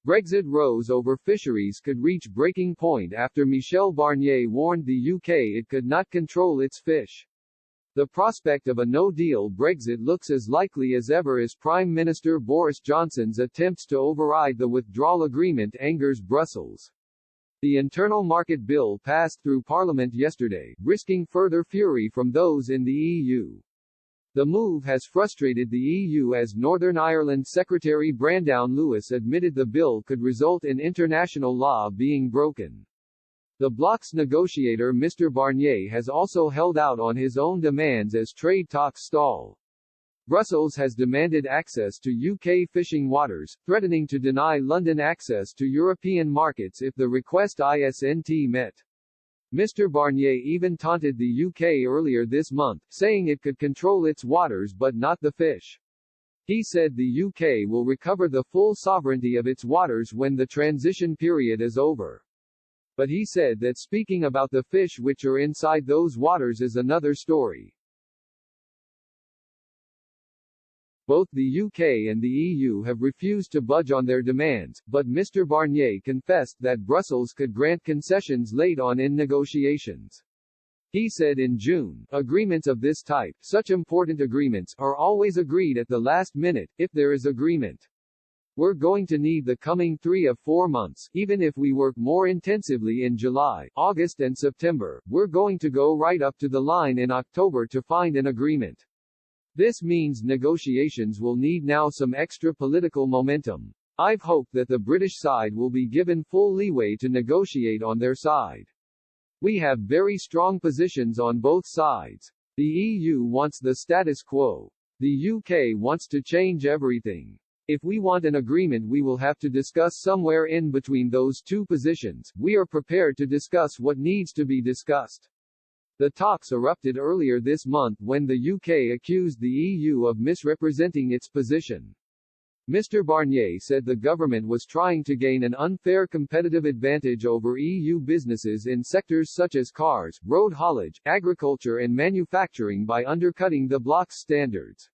Brexit rows over fisheries could reach breaking point after Michel Barnier warned the UK it could not control its fish. The prospect of a no-deal Brexit looks as likely as ever as Prime Minister Boris Johnson's attempts to override the withdrawal agreement angers Brussels. The Internal Market Bill passed through Parliament yesterday, risking further fury from those in the EU. The move has frustrated the EU as Northern Ireland Secretary Brandon Lewis admitted the bill could result in international law being broken. The bloc's negotiator Mr. Barnier has also held out on his own demands as trade talks stall. Brussels has demanded access to UK fishing waters, threatening to deny London access to European markets if the request isn't met. Mr. Barnier even taunted the UK earlier this month, saying it could control its waters but not the fish. He said the UK will recover the full sovereignty of its waters when the transition period is over. But he said that speaking about the fish which are inside those waters is another story. Both the UK and the EU have refused to budge on their demands, but Mr. Barnier confessed that Brussels could grant concessions late on in negotiations. He said in June, agreements of this type, such important agreements, are always agreed at the last minute, if there is agreement. We're going to need the coming 3 or 4 months, even if we work more intensively in July, August and September, we're going to go right up to the line in October to find an agreement. This means negotiations will need now some extra political momentum. I've hoped that the British side will be given full leeway to negotiate on their side. We have very strong positions on both sides. The EU wants the status quo. The UK wants to change everything. If we want an agreement, we will have to discuss somewhere in between those two positions. We are prepared to discuss what needs to be discussed. The talks erupted earlier this month when the UK accused the EU of misrepresenting its position. Mr. Barnier said the government was trying to gain an unfair competitive advantage over EU businesses in sectors such as cars, road haulage, agriculture and manufacturing by undercutting the bloc's standards.